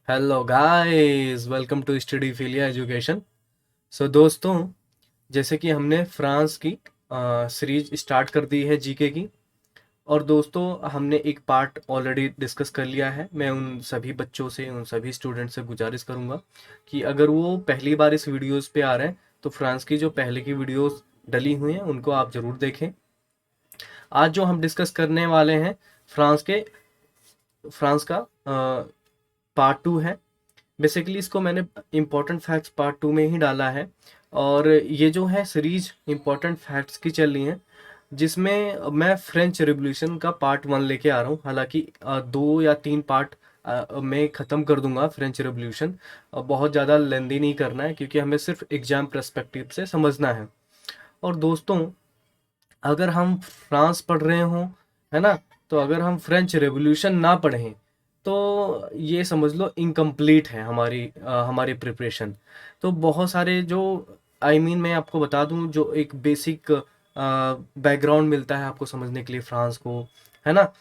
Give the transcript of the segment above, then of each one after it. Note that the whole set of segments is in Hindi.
Hello guys, welcome to study philia education. So दोस्तों, जैसे कि हमने फ्रांस की सीरीज स्टार्ट कर दी है जीके की। और दोस्तों, हमने एक पार्ट ऑलरेडी डिस्कस कर लिया है। मैं उन सभी बच्चों से, उन सभी स्टूडेंट से गुजारिश करूंगा कि अगर वो पहली बार इस वीडियोस पे आ रहे हैं तो फ्रांस की जो पहले की वीडियोस डली हुई हैं उनको आप ज़रूर देखें। आज जो हम डिस्कस करने वाले हैं फ्रांस का पार्ट टू है। बेसिकली इसको मैंने इम्पोर्टेंट फैक्ट्स पार्ट टू में ही डाला है। और ये जो है सीरीज इम्पोर्टेंट फैक्ट्स की चल रही है, जिसमें मैं फ्रेंच रिवॉल्यूशन का पार्ट वन लेके आ रहा हूँ। हालांकि दो या तीन पार्ट में ख़त्म कर दूंगा फ्रेंच रिवॉल्यूशन। बहुत ज़्यादा लेंदी नहीं करना है क्योंकि हमें सिर्फ एग्जाम पर्सपेक्टिव से समझना है। और दोस्तों, अगर हम फ्रांस पढ़ रहे हों, है ना, तो अगर हम फ्रेंच रेवोल्यूशन ना पढ़ें तो ये समझ लो इनकम्प्लीट है हमारी प्रिपरेशन। तो बहुत सारे जो मैं आपको बता दूं, जो एक बेसिक बैकग्राउंड मिलता है आपको समझने के लिए फ्रांस को, है ना,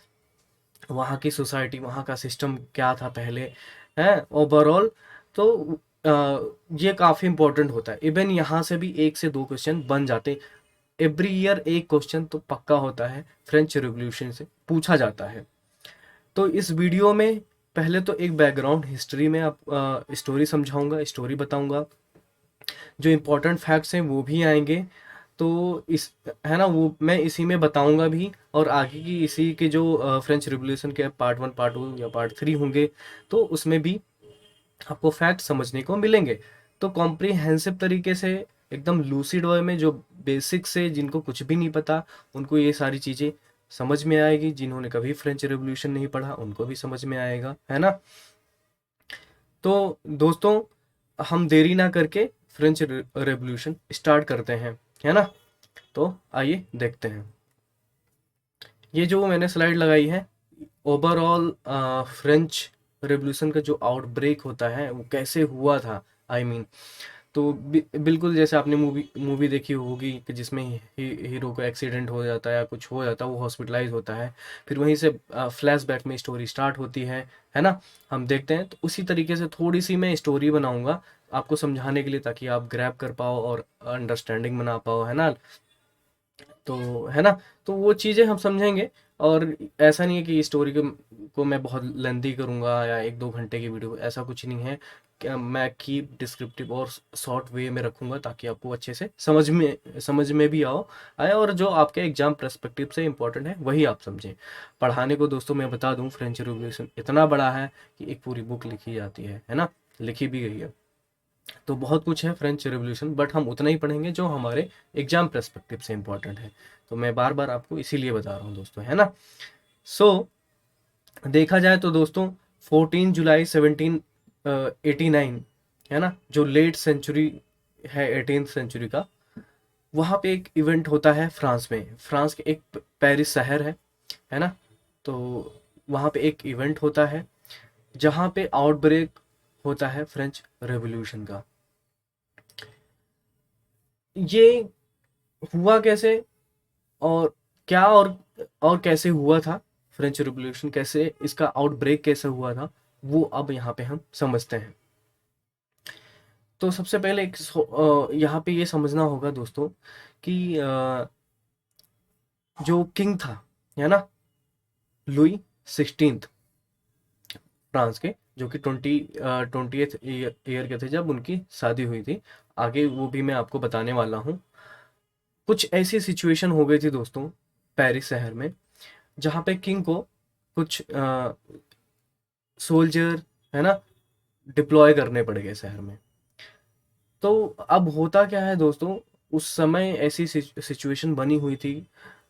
वहाँ की सोसाइटी, वहाँ का सिस्टम क्या था पहले, है ओवरऑल। तो ये काफ़ी इंपॉर्टेंट होता है। इवन यहाँ से भी एक से दो क्वेश्चन बन जाते। एवरी ईयर एक क्वेश्चन तो पक्का होता है, फ्रेंच रिवॉल्यूशन से पूछा जाता है। तो इस वीडियो में पहले तो एक बैकग्राउंड हिस्ट्री में आप स्टोरी समझाऊंगा, स्टोरी बताऊंगा। जो इम्पोर्टेंट फैक्ट्स हैं वो भी आएंगे। तो इस, है ना, वो मैं इसी में बताऊंगा भी। और आगे की इसी के जो फ्रेंच रिवॉल्यूशन के पार्ट वन, पार्ट टू या पार्ट थ्री होंगे तो उसमें भी आपको फैक्ट समझने को मिलेंगे। तो कॉम्प्रिहेंसिव तरीके से, एकदम लूसिड वे में, जो बेसिक से जिनको कुछ भी नहीं पता उनको ये सारी चीज़ें समझ में आएगी। जिन्होंने कभी फ्रेंच रेवोल्यूशन नहीं पढ़ा उनको भी समझ में आएगा, है ना। तो दोस्तों, हम देरी ना करके फ्रेंच रेवोल्यूशन स्टार्ट करते हैं, है ना। तो आइए देखते हैं। ये जो मैंने स्लाइड लगाई है, ओवरऑल फ्रेंच रेवोल्यूशन का जो आउटब्रेक होता है वो कैसे हुआ था। आई मीन, तो बिल्कुल जैसे आपने मूवी मूवी देखी होगी कि जिसमें हीरो को एक्सीडेंट हो जाता है या कुछ हो जाता है, वो हॉस्पिटलाइज होता है। फिर वहीं से फ्लैशबैक में स्टोरी स्टार्ट होती है ना। हम देखते हैं, तो उसी तरीके से थोड़ी सी मैं स्टोरी बनाऊंगा आपको समझाने के लिए, ताकि आप ग्रैब कर पाओ और अंडरस्टैंडिंग बना पाओ, है ना। तो है ना, तो वो चीज़ें हम समझेंगे। और ऐसा नहीं है कि स्टोरी को मैं बहुत लेंदी करूँगा या एक दो घंटे की वीडियो, ऐसा कुछ नहीं है। क्या मैं की डिस्क्रिप्टिव और शॉर्ट वे में रखूँगा ताकि आपको अच्छे से समझ में भी आए, और जो आपके एग्जाम पर्सपेक्टिव से इम्पोर्टेंट है वही आप समझें। पढ़ाने को दोस्तों मैं बता दूँ, फ्रेंच रिवॉल्यूशन इतना बड़ा है कि एक पूरी बुक लिखी जाती है ना, लिखी भी गई है। तो बहुत कुछ है फ्रेंच रेवोल्यूशन, बट हम उतना ही पढ़ेंगे जो हमारे एग्जाम पर्सपेक्टिव से इम्पोर्टेंट है। तो मैं बार बार आपको इसीलिए बता रहा हूँ दोस्तों, है ना। सो देखा जाए तो दोस्तों, 14 जुलाई 1789, है ना, जो लेट सेंचुरी है 18th सेंचुरी का, वहाँ पे एक इवेंट होता है फ्रांस में। फ्रांस के एक पेरिस शहर है ना। तो वहाँ पे एक इवेंट होता है जहाँ पे आउटब्रेक होता है फ्रेंच रेवोल्यूशन का। ये हुआ कैसे, और क्या, और कैसे हुआ था, फ्रेंच रिवॉल्यूशन कैसे, इसका आउटब्रेक कैसे हुआ था, वो अब यहाँ पे हम समझते हैं। तो सबसे पहले यहाँ पे ये समझना होगा दोस्तों कि जो किंग था, है ना, लुई 16th, फ्रांस के, जो कि 20th ईयर के थे जब उनकी शादी हुई थी। आगे वो भी मैं आपको बताने वाला हूँ। कुछ ऐसी सिचुएशन हो गई थी दोस्तों पेरिस शहर में, जहाँ पे किंग को कुछ सोल्जर, है ना, डिप्लॉय करने पड़ गए शहर में। तो अब होता क्या है दोस्तों, उस समय ऐसी सिचुएशन बनी हुई थी।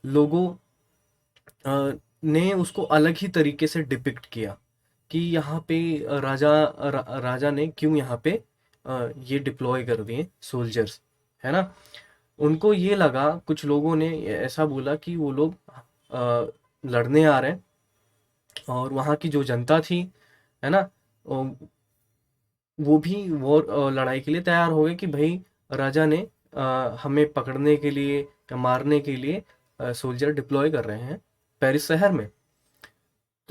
लोगों ने उसको अलग ही तरीके से डिपिक्ट किया कि यहाँ पे राजा ने क्यों यहाँ पे ये डिप्लॉय कर दिए सोल्जर्स, है ना। उनको ये लगा, कुछ लोगों ने ऐसा बोला कि वो लोग लड़ने आ रहे हैं, और वहाँ की जो जनता थी, है ना, वो भी लड़ाई के लिए तैयार हो गए कि भाई राजा ने हमें पकड़ने के लिए या मारने के लिए सोल्जर डिप्लॉय कर रहे हैं पेरिस शहर में।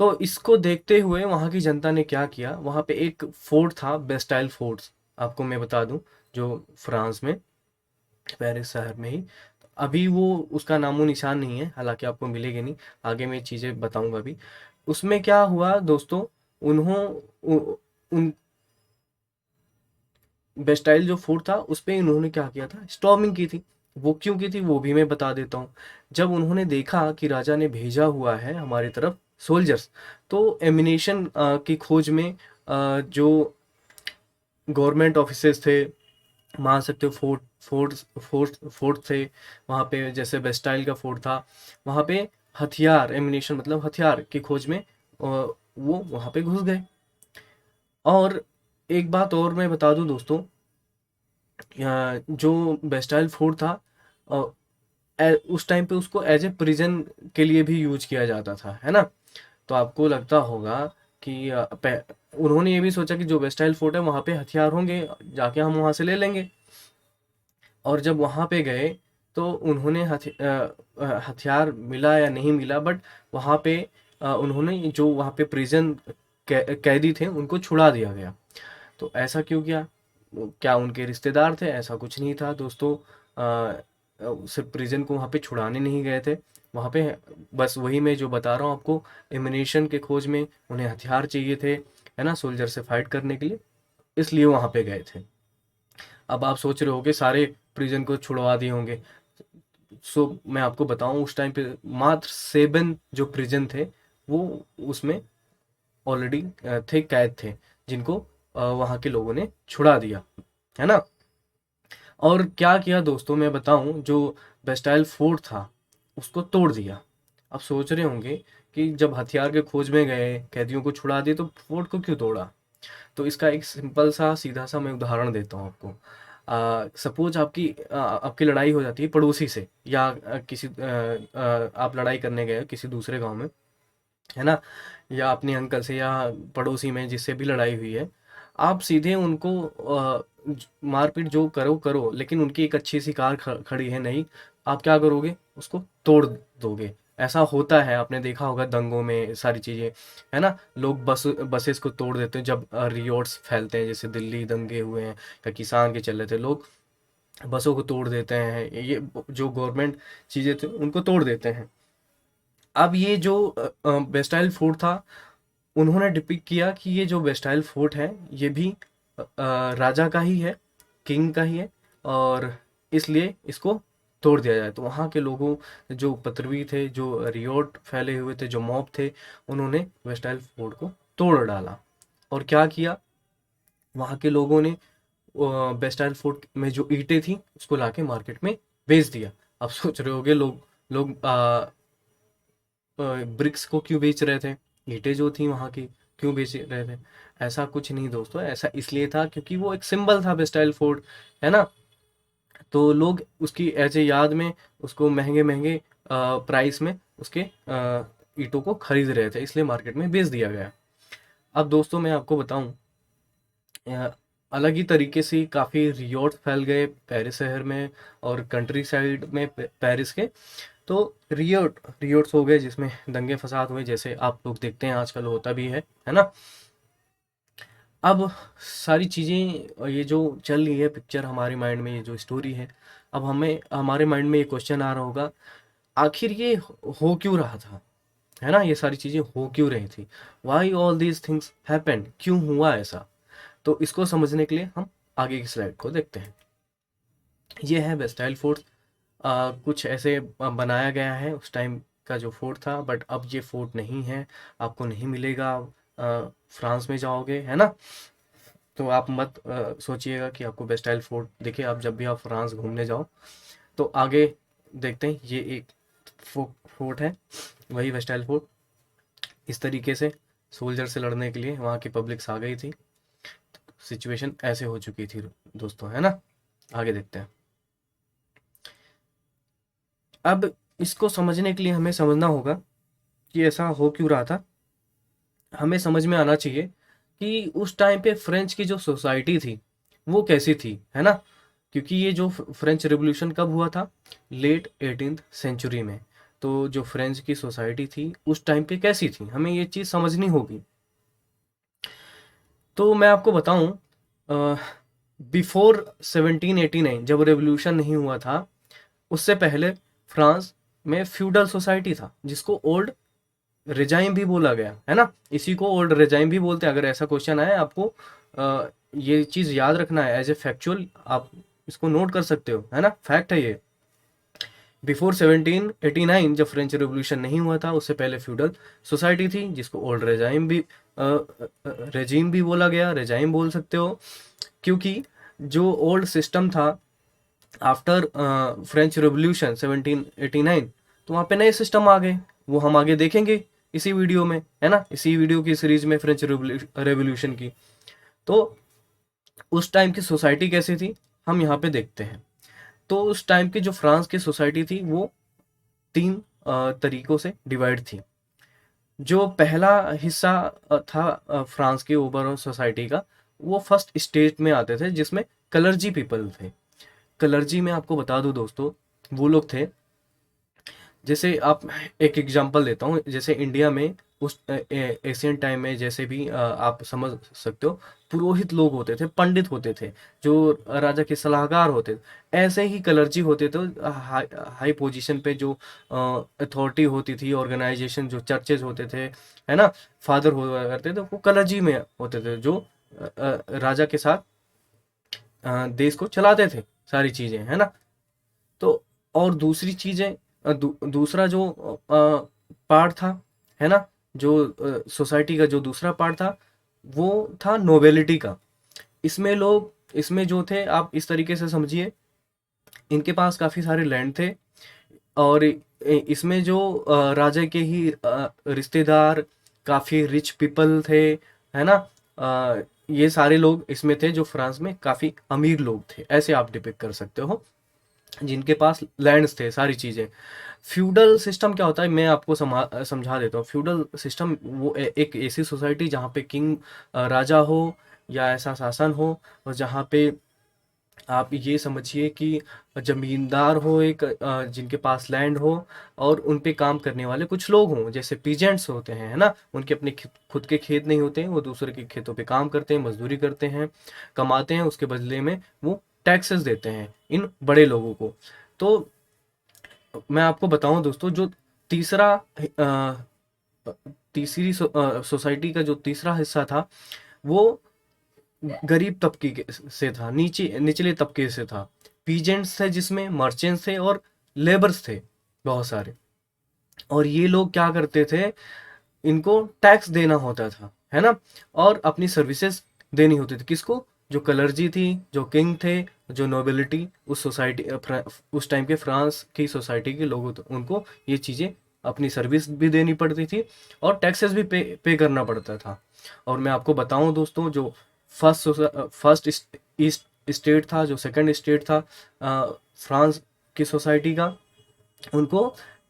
तो इसको देखते हुए वहाँ की जनता ने क्या किया, वहाँ पे एक फोर्ट था, बेस्टाइल फोर्ट, आपको मैं बता दूं, जो फ्रांस में, पेरिस शहर में ही। अभी वो उसका नामो निशान नहीं है, हालांकि आपको मिलेगी नहीं, आगे मैं चीज़ें बताऊंगा अभी। उसमें क्या हुआ दोस्तों, उन्हों उ- उन बेस्टाइल जो फोर्ट था उस पे इन्होंने क्या किया था, स्टॉर्मिंग की थी। वो क्यों की थी वो भी मैं बता देता हूँ। जब उन्होंने देखा कि राजा ने भेजा हुआ है हमारी तरफ सोल्जर्स, तो एमिनेशन की खोज में जो गवर्नमेंट ऑफिसर्स थे, मान सकते हो फोर्ट फोर्ट फोर्ट फोर्ट थे वहाँ पे, जैसे बेस्टाइल का फोर्ट था, वहाँ पे हथियार, एमिनेशन मतलब हथियार की खोज में वो वहाँ पे घुस गए। और एक बात और मैं बता दूं दोस्तों, जो बेस्टाइल फोर्ट था, अ, उस टाइम पे उसको एज ए प्रिजन के लिए भी यूज किया जाता था, है ना। तो आपको लगता होगा कि उन्होंने ये भी सोचा कि जो वेस्टाइल फोर्ट है वहाँ पे हथियार होंगे, जाके हम वहाँ से ले लेंगे। और जब वहाँ पे गए तो उन्होंने हथियार मिला या नहीं मिला, बट वहाँ पे उन्होंने जो वहाँ पे प्रिजन कैदी थे उनको छुड़ा दिया गया। तो ऐसा क्यों किया, क्या उनके रिश्तेदार थे, ऐसा कुछ नहीं था दोस्तों। सिर्फ प्रिजन को वहाँ पे छुड़ाने नहीं गए थे, वहाँ पे बस वही मैं जो बता रहा हूँ आपको, एमिनेशन के खोज में उन्हें हथियार चाहिए थे, है ना, सोल्जर से फाइट करने के लिए, इसलिए वहाँ पे गए थे। अब आप सोच रहे होगे सारे प्रिजन को छुड़वा दिए होंगे। सो मैं आपको बताऊं, उस टाइम पे मात्र 7 जो प्रिजन थे वो उसमें ऑलरेडी थे, कैद थे, जिनको वहाँ के लोगों ने छुड़ा दिया, है ना। और क्या किया दोस्तों मैं बताऊं, जो बेस्टाइल फोर्ट था उसको तोड़ दिया। आप सोच रहे होंगे कि जब हथियार के खोज में गए, कैदियों को छुड़ा दिए, तो फोर्ट को क्यों तोड़ा। तो इसका एक सिंपल सा सीधा सा मैं उदाहरण देता हूँ आपको। सपोज आपकी लड़ाई हो जाती है पड़ोसी से, या आप लड़ाई करने गए किसी दूसरे गांव में, है ना, या अपने अंकल से, या पड़ोसी में जिससे भी लड़ाई हुई है, आप सीधे उनको मारपीट जो करो करो, लेकिन उनकी एक अच्छी सी कार खड़ी है नहीं, आप क्या करोगे, उसको तोड़ दोगे। ऐसा होता है, आपने देखा होगा दंगों में सारी चीजें, है ना। लोग बसेस को तोड़ देते हैं जब रियोट्स फैलते हैं, जैसे दिल्ली दंगे हुए हैं या किसान के चल रहे थे, लोग बसों को तोड़ देते हैं, ये जो गवर्नमेंट चीजें थे उनको तोड़ देते हैं। अब ये जो बेस्टाइल फोर्ट था, उन्होंने डिपिक्ट किया कि ये जो वेस्टाइल फोर्ट है ये भी राजा का ही है, किंग का ही है, और इसलिए इसको तोड़ दिया जाए। तो वहाँ के लोगों, जो उपद्रवी थे, जो रियोट फैले हुए थे, जो मॉब थे, उन्होंने वेस्टाइल फोर्ट को तोड़ डाला। और क्या किया, वहाँ के लोगों ने वेस्टाइल फोर्ट में जो ईंटें थी उसको लाके मार्केट में बेच दिया। अब सोच रहे होगे लोग ब्रिक्स को क्यों बेच रहे थे, ईंटें जो थी वहाँ की क्यों बेच रहे थे। ऐसा कुछ नहीं दोस्तों, ऐसा इसलिए था क्योंकि वो एक सिंबल था बेस्टाइल फोर्ट, है ना। तो लोग उसकी एज ए याद में उसको महंगे महंगे प्राइस में उसके ईंटों को खरीद रहे थे, इसलिए मार्केट में बेच दिया गया। अब दोस्तों मैं आपको बताऊं, अलग ही तरीके से काफ़ी रियॉर्ट फैल गए पेरिस शहर में और कंट्री साइड में पेरिस के। तो रियोट्स हो गए जिसमें दंगे फसाद हुए, जैसे आप लोग देखते हैं आजकल होता भी है ना। अब सारी चीज़ें ये जो चल रही है पिक्चर हमारे माइंड में, ये जो स्टोरी है, अब हमें हमारे माइंड में ये क्वेश्चन आ रहा होगा, आखिर ये हो क्यों रहा था, है ना, ये सारी चीज़ें हो क्यों रही थी, why all these things happened, क्यों हुआ ऐसा। तो इसको समझने के लिए हम आगे की स्लाइड को देखते हैं। ये है वेस्टाइल फोर्ट। कुछ ऐसे बनाया गया है उस टाइम का जो फोर्ट था, बट अब ये फोर्ट नहीं है, आपको नहीं मिलेगा। फ्रांस में जाओगे, है ना, तो आप मत सोचिएगा कि आपको वेस्टाइल फोर्ट दिखे, आप जब भी आप फ्रांस घूमने जाओ। तो आगे देखते हैं, ये एक फोर्ट है, वही वेस्टाइल फोर्ट। इस तरीके से सोल्जर से लड़ने के लिए वहाँ की पब्लिक्स आ गई थी, सिचुएशन ऐसे हो चुकी थी दोस्तों, है ना। आगे देखते हैं। अब इसको समझने के लिए हमें समझना होगा कि ऐसा हो क्यों रहा था। हमें समझ में आना चाहिए कि उस टाइम पे फ्रेंच की जो सोसाइटी थी वो कैसी थी, है ना। क्योंकि ये जो फ्रेंच रिवॉल्यूशन कब हुआ था, लेट 18th सेंचुरी में। तो जो फ्रेंच की सोसाइटी थी उस टाइम पे कैसी थी, हमें ये चीज़ समझनी होगी। तो मैं आपको बताऊं, बिफोर 1789 जब रेवोल्यूशन नहीं हुआ था, उससे पहले फ्रांस में फ्यूडल सोसाइटी था, जिसको ओल्ड रेजाइम भी बोला गया है ना। इसी को ओल्ड रेजाइम भी बोलते हैं। अगर ऐसा क्वेश्चन आए आपको ये चीज़ याद रखना है एज ए फैक्चुअल, आप इसको नोट कर सकते हो, है ना, फैक्ट है ये। बिफोर 1789 जब फ्रेंच रेवोल्यूशन नहीं हुआ था, उससे पहले फ्यूडल सोसाइटी थी, जिसको ओल्ड रेजाइम भी बोला गया, रेजाइम बोल सकते हो। क्योंकि जो ओल्ड सिस्टम था आफ्टर फ्रेंच रेवोल्यूशन 1789, तो वहाँ पे नए सिस्टम आ गए, वो हम आगे देखेंगे इसी वीडियो में, है ना, इसी वीडियो की सीरीज में फ्रेंच रेवोल्यूशन की। तो उस टाइम की सोसाइटी कैसी थी हम यहाँ पे देखते हैं। तो उस टाइम की जो फ्रांस की सोसाइटी थी वो तीन तरीकों से डिवाइड थी। जो पहला हिस्सा था फ्रांस के ओवरऑल सोसाइटी का, वो फर्स्ट स्टेज में आते थे, जिसमें कलर्जी पीपल थे। कलर्जी में आपको बता दूं दोस्तों, वो लोग थे, जैसे आप, एक एग्जांपल देता हूँ, जैसे इंडिया में उस एशियन टाइम में, जैसे भी आप समझ सकते हो, पुरोहित लोग होते थे, पंडित होते थे, जो राजा के सलाहकार होते थे, ऐसे ही कलर्जी होते थे। हाई हाई पोजीशन पे जो अथॉरिटी होती थी, ऑर्गेनाइजेशन जो चर्चेज होते थे, है ना, फादर हुआ करते थे, वो कलर्जी में होते थे, जो राजा के साथ देश को चलाते थे, सारी चीजें, है ना। तो और दूसरी चीजें, दूसरा जो पार्ट था, है ना, जो सोसाइटी का जो दूसरा पार्ट था, वो था नोबिलिटी का। इसमें लोग, इसमें जो थे, आप इस तरीके से समझिए, इनके पास काफी सारे लैंड थे, और इसमें जो राजा के ही रिश्तेदार, काफी रिच पीपल थे, है ना। ये सारे लोग इसमें थे, जो फ्रांस में काफी अमीर लोग थे, ऐसे आप डिपिक्ट कर सकते हो, जिनके पास लैंड्स थे, सारी चीजें। फ्यूडल सिस्टम क्या होता है, मैं आपको समझा देता हूँ। फ्यूडल सिस्टम वो एक ऐसी सोसाइटी जहाँ पे किंग, राजा हो, या ऐसा शासन हो, और जहाँ पे आप ये समझिए कि जमींदार हो एक, जिनके पास लैंड हो, और उन पे काम करने वाले कुछ लोग हों, जैसे पीजेंट्स होते हैं, है ना। उनके अपने खुद के खेत नहीं होते हैं, वो दूसरे के खेतों पे काम करते हैं, मजदूरी करते हैं, कमाते हैं, उसके बदले में वो टैक्सेस देते हैं इन बड़े लोगों को। तो मैं आपको बताऊं दोस्तों, जो तीसरा तीसरी सोसाइटी का जो तीसरा हिस्सा था, वो गरीब तबके से था, निचले तबके से था। पीजेंट्स थे, जिसमें मर्चेंट्स थे और लेबर्स थे बहुत सारे। और ये लोग क्या करते थे, इनको टैक्स देना होता था, है ना, और अपनी सर्विसेज देनी होती थी, किसको, जो कलर्जी थी, जो किंग थे, जो नोबिलिटी, उस सोसाइटी, उस टाइम के फ्रांस की सोसाइटी के लोग, उनको ये चीज़ें, अपनी सर्विस भी देनी पड़ती थी, और टैक्सेस भी पे करना पड़ता था। और मैं आपको बताऊं दोस्तों, जो फर्स्ट ईस्ट स्टेट था, जो सेकंड स्टेट था फ्रांस की सोसाइटी का, उनको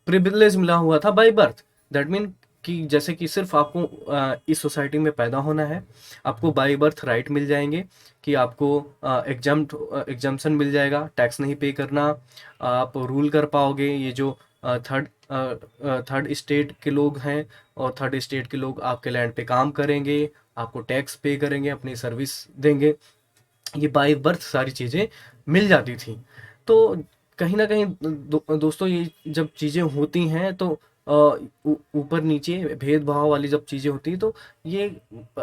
प्रिविलेज मिला हुआ था बाय बर्थ। दैट मीन कि जैसे कि सिर्फ आपको इस सोसाइटी में पैदा होना है, आपको बाय बर्थ राइट मिल जाएंगे, कि आपको एग्जाम्पशन मिल जाएगा, टैक्स नहीं पे करना, आप रूल कर पाओगे। ये जो थर्ड थर्ड स्टेट के लोग हैं, और थर्ड स्टेट के लोग आपके लैंड पे काम करेंगे, आपको टैक्स पे करेंगे, अपनी सर्विस देंगे, ये बाय बर्थ सारी चीज़ें मिल जाती थी। तो कहीं ना कहीं दोस्तों, ये जब चीज़ें होती हैं, तो ऊपर नीचे भेदभाव वाली जब चीज़ें होती हैं, तो ये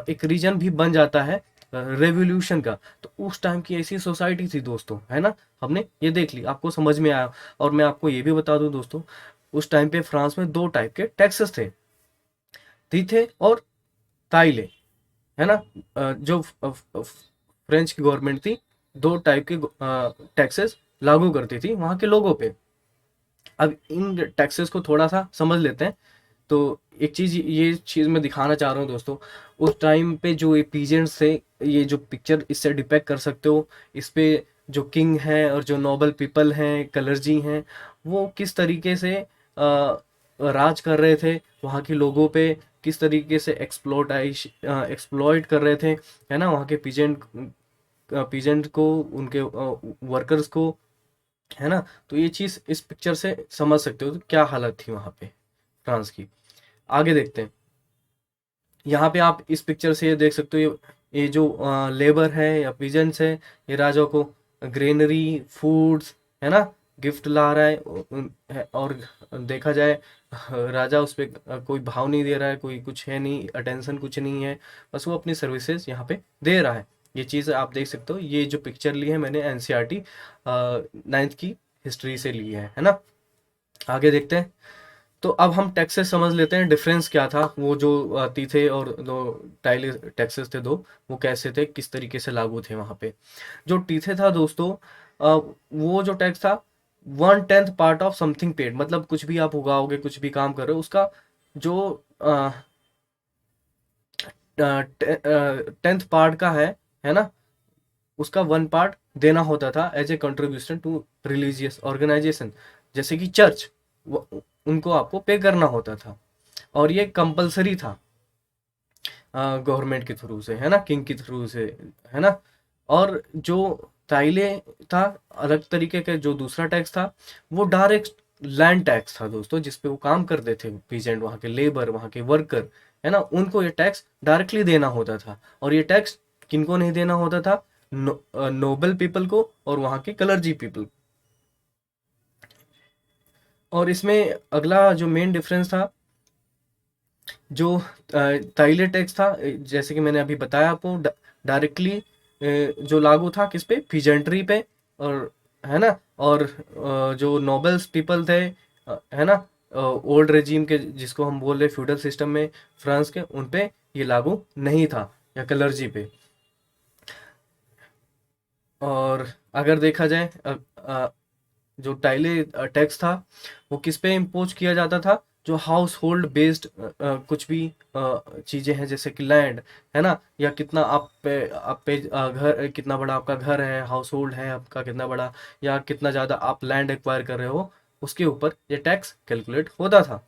एक रीजन भी बन जाता है रेवोल्यूशन का। तो उस टाइम की ऐसी सोसाइटी थी दोस्तों, है ना, हमने ये देख ली, आपको समझ में आया। और मैं आपको ये भी बता दूं दोस्तों, उस टाइम पे फ्रांस में दो टाइप के टैक्सेस थे, तीथे और ताइले, है ना। जो फ्रेंच की गवर्नमेंट थी, दो टाइप के टैक्सेस लागू करती थी वहां के लोगों पे। अब इन टैक्सेस को थोड़ा सा समझ लेते हैं। तो एक चीज, ये चीज मैं दिखाना चाह रहा हूँ दोस्तों, उस टाइम पे जो ये पीजेंट्स थे, ये जो पिक्चर इससे डिपेक्ट कर सकते हो, इस पे जो किंग है और जो नोबल पीपल हैं, कलर्जी हैं, वो किस तरीके से राज कर रहे थे वहाँ के लोगों पे, किस तरीके से एक्सप्लॉइट कर रहे थे, है ना, वहाँ के पीजेंट को, उनके वर्कर्स को, है ना। तो ये चीज़ इस पिक्चर से समझ सकते हो तो क्या हालत थी वहाँ पे फ्रांस की। आगे देखते हैं। यहाँ पे आप इस पिक्चर से ये देख सकते हो, ये जो लेबर है या पीजेंट्स है, ये राजा को ग्रेनरी फूड्स, है ना, गिफ्ट ला रहा है। और देखा जाए राजा उस पे कोई भाव नहीं दे रहा है, कोई कुछ है नहीं, अटेंशन कुछ नहीं है, बस वो अपनी सर्विसेज यहाँ पे दे रहा है। ये चीज़ आप देख सकते हो। ये जो पिक्चर ली है मैंने एनसीईआरटी 9th की हिस्ट्री से ली है ना। आगे देखते हैं। तो अब हम टैक्सेस समझ लेते हैं, डिफरेंस क्या था, वो जो तीथे और दो टाइले टैक्सेस थे दो, वो कैसे थे, किस तरीके से लागू थे वहां पे। जो टीथे था दोस्तों, वो जो टैक्स था 1/10 पार्ट ऑफ समथिंग पेड, मतलब कुछ भी आप उगाओगे, कुछ भी काम कर रहे हो, उसका जो 10th पार्ट का है ना, उसका 1 पार्ट देना होता था as a contribution to religious organization, जैसे कि चर्च, उनको आपको पे करना होता था। और ये कंपलसरी था गवर्नमेंट के थ्रू से, है ना, किंग के थ्रू से, है ना। और जो ताइले था, अलग तरीके का जो दूसरा टैक्स था, वो डायरेक्ट लैंड टैक्स था दोस्तों, जिसपे वो काम करते थे पीजेंट, वहाँ के लेबर, वहाँ के वर्कर, है ना, उनको ये टैक्स डायरेक्टली देना होता था। और ये टैक्स किनको नहीं देना होता था, नोबल पीपल को और वहाँ के कलर्जी पीपल। और इसमें अगला जो मेन डिफरेंस था, जो ताइले टैक्स था, जैसे कि मैंने अभी बताया आपको, डायरेक्टली जो लागू था किस पे, पीजेंट्री पे, और, है ना, और जो नोबल्स पीपल थे, है ना, ओल्ड रेजिम के, जिसको हम बोल रहे फ्यूडल सिस्टम में फ्रांस के, उन पे ये लागू नहीं था, या कलर्जी पे। और अगर देखा जाए जो टाइले टैक्स था, वो किस पे इम्पोज किया जाता था, जो हाउस होल्ड बेस्ड कुछ भी चीजें हैं, जैसे कि लैंड, है ना, या कितना आप पे घर, कितना बड़ा आपका घर है, हाउस होल्ड है आपका कितना बड़ा, या कितना ज्यादा आप लैंड एक्वायर कर रहे हो, उसके ऊपर ये टैक्स कैलकुलेट होता था।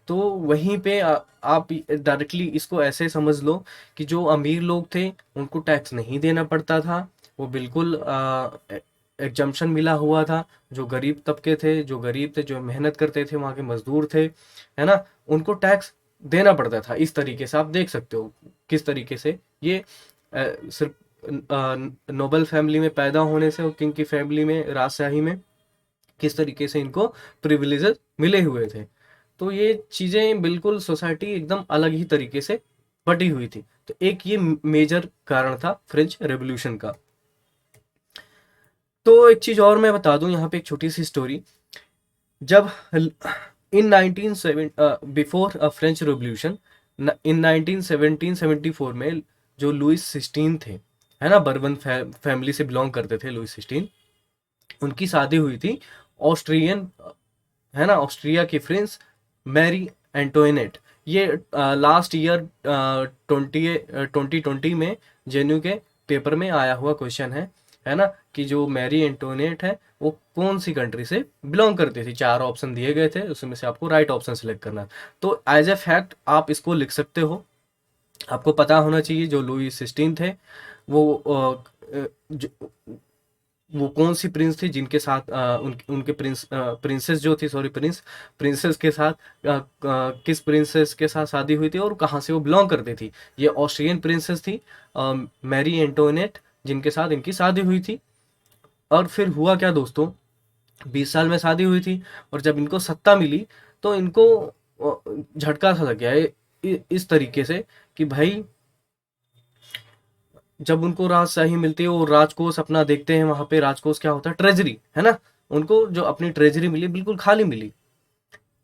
तो वहीं पे आप डायरेक्टली इसको ऐसे समझ लो कि जो अमीर लोग थे उनको टैक्स नहीं देना पड़ता था, वो बिल्कुल एग्जम्पशन मिला हुआ था। जो गरीब तबके थे, जो गरीब थे, जो मेहनत करते थे, वहाँ के मजदूर थे, है ना, उनको टैक्स देना पड़ता था। इस तरीके से आप देख सकते हो किस तरीके से ये सिर्फ नोबल फैमिली में पैदा होने से और किंग की फैमिली में, राजशाही में, किस तरीके से इनको प्रिविलेजेस मिले हुए थे। तो ये चीजें बिल्कुल सोसाइटी एकदम अलग ही तरीके से बटी हुई थी। तो एक ये मेजर कारण था फ्रेंच रेवोल्यूशन का। तो एक चीज और मैं बता दूं यहाँ पे, एक छोटी सी स्टोरी। जब इन 1970 बिफोर फ्रेंच रेवोल्यूशन, इन 1974 में, जो लुइस 16 थे, है ना, बर्बन फैमिली से बिलोंग करते थे लुइस 16, उनकी शादी हुई थी ऑस्ट्रियन, है ना, ऑस्ट्रिया की प्रिंस मैरी एंटोइनेट। ये लास्ट ईयर 2020 में जेन्यू के पेपर में आया हुआ क्वेश्चन है ना, कि जो मैरी एंटोइनेट है वो कौन सी कंट्री से बिलोंग करती थी। 4 ऑप्शन दिए गए थे, उसमें से आपको राइट ऑप्शन सेलेक्ट करना है। तो एज ए फैक्ट आप इसको लिख सकते हो। आपको पता होना चाहिए जो लुई 16 थे, वो वो कौन सी प्रिंस थी जिनके साथ उनके प्रिंसेस जो थी, सॉरी, प्रिंसेस के साथ किस प्रिंसेस के साथ शादी हुई थी और कहाँ से वो बिलोंग करती थी। ये ऑस्ट्रियन प्रिंसेस थी, मैरी एंटोनेट, जिनके साथ इनकी शादी हुई थी। और फिर हुआ क्या दोस्तों, 20 साल में शादी हुई थी, और जब इनको सत्ता मिली तो इनको झटका सा लग गया इस तरीके से कि भाई, जब उनको राजशाही मिलती है, वो राजकोष अपना देखते हैं, वहां पे राजकोष क्या होता है, ट्रेजरी, है ना, उनको जो अपनी ट्रेजरी मिली बिल्कुल खाली मिली,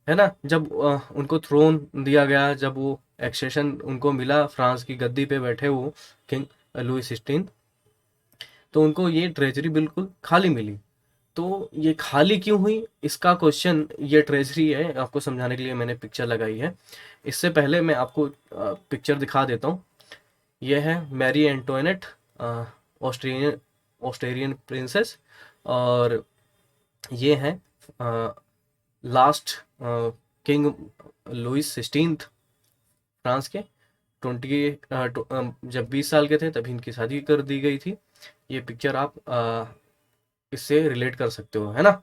है ना। जब उनको थ्रोन दिया गया, जब वो एक्सेशन उनको मिला, फ्रांस की गद्दी पे बैठे वो किंग लुई 16, तो उनको ये ट्रेजरी बिल्कुल खाली मिली। तो ये खाली क्यों हुई, इसका क्वेश्चन, ये ट्रेजरी है, आपको समझाने के लिए मैंने पिक्चर लगाई है। इससे पहले मैं आपको पिक्चर दिखा देता हूँ। ये है Mary Antoinette, Australian Australian princess. और ये है लास्ट किंग लुइस 16 फ्रांस के। 20 जब 20 साल के थे तभी इनकी शादी कर दी गई थी। ये पिक्चर आप इससे रिलेट कर सकते हो, है ना।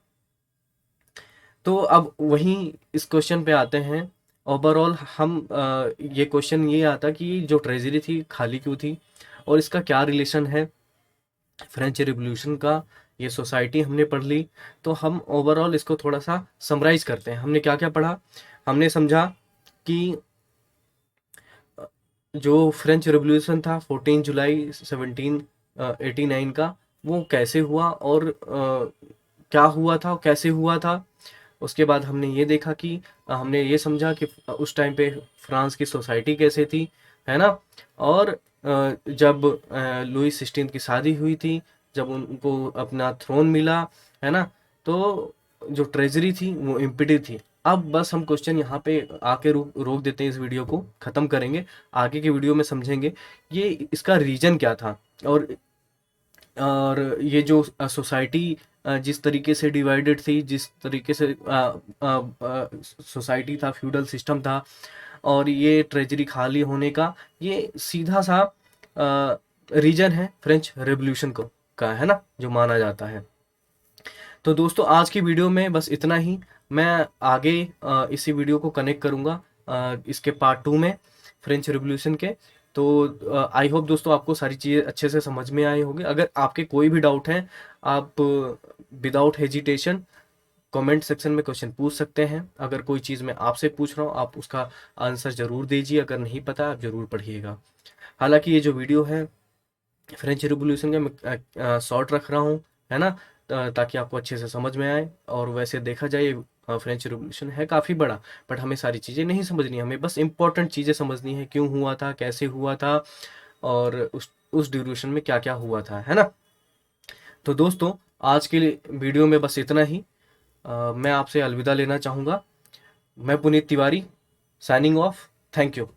तो अब वहीं इस क्वेश्चन पे आते हैं। ओवरऑल हम ये क्वेश्चन ये आता कि जो ट्रेजरी थी खाली क्यों थी और इसका क्या रिलेशन है फ्रेंच रिवॉल्यूशन का। ये सोसाइटी हमने पढ़ ली, तो हम ओवरऑल इसको थोड़ा सा समराइज करते हैं। हमने क्या क्या पढ़ा, हमने समझा कि जो फ्रेंच रिवॉल्यूशन था 14 जुलाई 1789 का, वो कैसे हुआ और क्या हुआ था, कैसे हुआ था। उसके बाद हमने ये देखा कि हमने ये समझा कि उस टाइम पे फ्रांस की सोसाइटी कैसे थी, है ना। और जब लुई 16 की शादी हुई थी, जब उनको अपना थ्रोन मिला, है ना, तो जो ट्रेजरी थी वो एम्प्टी थी। अब बस हम क्वेश्चन यहाँ पे आके रोक देते हैं, इस वीडियो को ख़त्म करेंगे। आगे के वीडियो में समझेंगे ये इसका रीजन क्या था। और ये जो सोसाइटी जिस तरीके से डिवाइडेड थी, जिस तरीके से सोसाइटी था, फ्यूडल सिस्टम था, और ये ट्रेजरी खाली होने का ये सीधा सा रीजन है फ्रेंच रेवोल्यूशन को का, है ना, जो माना जाता है। तो दोस्तों आज की वीडियो में बस इतना ही। मैं आगे इसी वीडियो को कनेक्ट करूँगा इसके पार्ट 2 में, फ्रेंच रिवॉल्यूशन के। तो आई होप दोस्तों आपको सारी चीज़ें अच्छे से समझ में आई होगी। अगर आपके कोई भी डाउट है, आप विदाउट हेजिटेशन कमेंट सेक्शन में क्वेश्चन पूछ सकते हैं। अगर कोई चीज़ मैं आपसे पूछ रहा हूँ, आप उसका आंसर ज़रूर दीजिए। अगर नहीं पता आप ज़रूर पढ़िएगा। हालांकि ये जो वीडियो है फ्रेंच रिवॉल्यूशन का, मैं शॉर्ट रख रहा हूँ, है ना, ताकि आपको अच्छे से समझ में आए। और वैसे देखा जाए फ्रेंच रिवॉल्यूशन है काफ़ी बड़ा, बट हमें सारी चीज़ें नहीं समझनी, हमें बस इंपॉर्टेंट चीज़ें समझनी है, क्यों हुआ था, कैसे हुआ था, और उस ड्यूरेशन में क्या क्या हुआ था, है ना। तो दोस्तों आज के लिए वीडियो में बस इतना ही। मैं आपसे अलविदा लेना चाहूँगा। मैं Puneet Tiwari, signing off. Thank you.